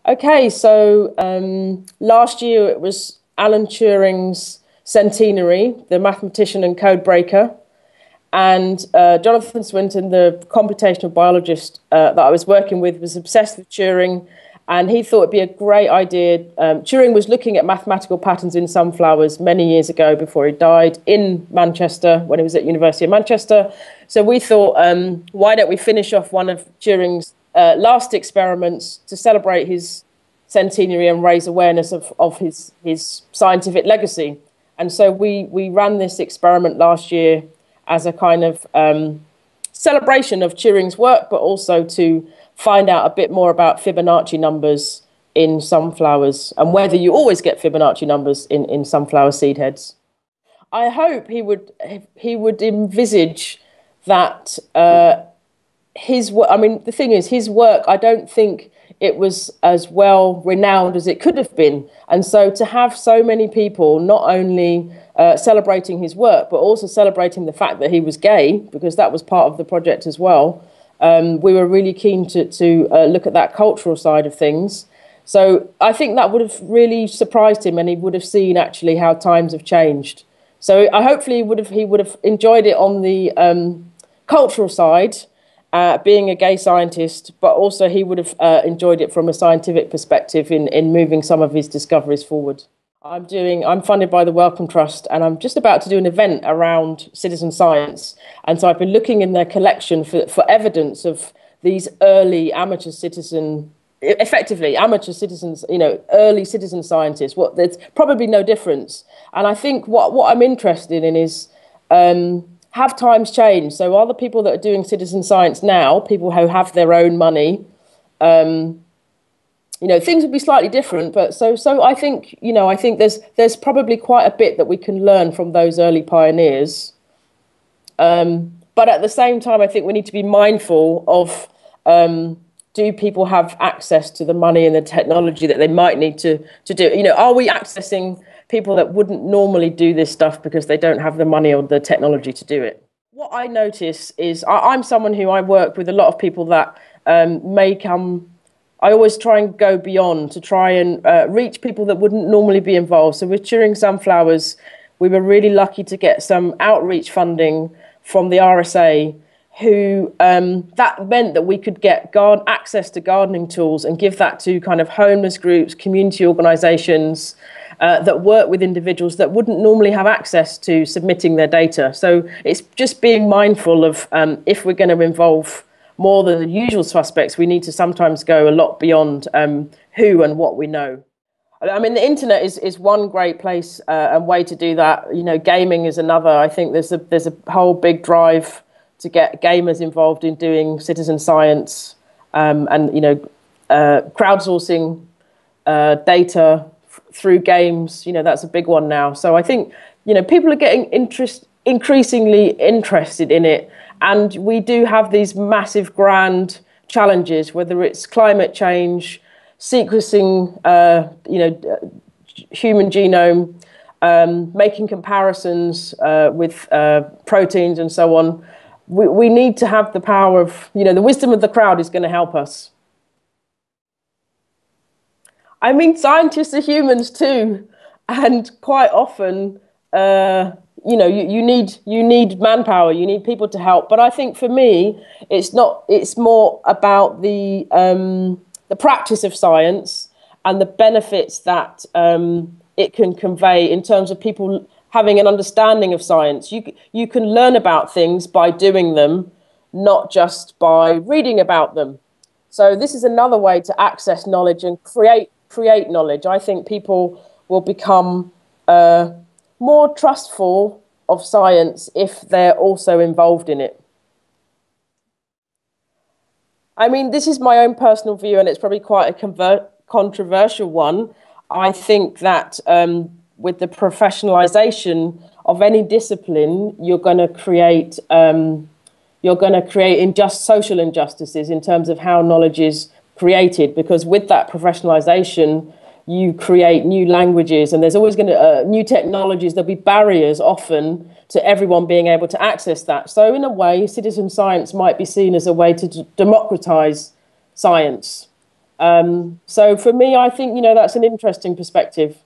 Okay, so last year it was Alan Turing's centenary, the mathematician and code breaker. And Jonathan Swinton, the computational biologist that I was working with, was obsessed with Turing. And he thought it'd be a great idea. Turing was looking at mathematical patterns in sunflowers many years ago before he died in Manchester when he was at University of Manchester. So we thought, why don't we finish off one of Turing's last experiments to celebrate his centenary and raise awareness of his scientific legacy. And so we ran this experiment last year as a kind of celebration of Turing's work, but also to find out a bit more about Fibonacci numbers in sunflowers and whether you always get Fibonacci numbers in sunflower seed heads. I hope he would envisage that his work. I mean, the thing is, his work, I don't think it was as well renowned as it could have been. And so to have so many people not only celebrating his work, but also celebrating the fact that he was gay, because that was part of the project as well. We were really keen to look at that cultural side of things. So I think that would have really surprised him, and he would have seen actually how times have changed. So hopefully he would have enjoyed it on the cultural side, being a gay scientist, but also he would have enjoyed it from a scientific perspective in moving some of his discoveries forward. I'm funded by the Wellcome Trust, and I'm just about to do an event around citizen science. And so I've been looking in their collection for evidence of these early amateur citizens, early citizen scientists. There's probably no difference. And I think what I'm interested in is, have times changed? So are the people that are doing citizen science now, people who have their own money, things would be slightly different, but so I think there's probably quite a bit that we can learn from those early pioneers. But at the same time, I think we need to be mindful of, do people have access to the money and the technology that they might need to do? Are we accessing people that wouldn't normally do this stuff because they don't have the money or the technology to do it? What I notice is I'm someone who I work with a lot of people that may come. I always try and go beyond to try and reach people that wouldn't normally be involved. So with Turing Sunflowers, we were really lucky to get some outreach funding from the RSA, who that meant that we could get access to gardening tools and give that to kind of homeless groups, community organisations that work with individuals that wouldn't normally have access to submitting their data. So it's just being mindful of if we're going to involve more than the usual suspects, we need to sometimes go a lot beyond who and what we know. I mean, the internet is one great place and way to do that. Gaming is another. I think there's a whole big drive to get gamers involved in doing citizen science and crowdsourcing data through games. That's a big one now. So I think people are getting increasingly interested in it. And we do have these massive, grand challenges, whether it's climate change, sequencing, human genome, making comparisons with proteins and so on. We need to have the power of, the wisdom of the crowd is going to help us. I mean, scientists are humans too, and quite often, you need manpower, you need people to help. But I think for me, it's more about the practice of science and the benefits that it can convey in terms of people having an understanding of science. You can learn about things by doing them, not just by reading about them. So this is another way to access knowledge and create knowledge. I think people will become more trustful of science if they're also involved in it. I mean, this is my own personal view, and it's probably quite a controversial one. I think that with the professionalization of any discipline, you're going to create social injustices in terms of how knowledge is created, because with that professionalization, you create new languages, and there's always going to new technologies. There'll be barriers often to everyone being able to access that. So in a way, citizen science might be seen as a way to democratize science. So for me, I think, that's an interesting perspective.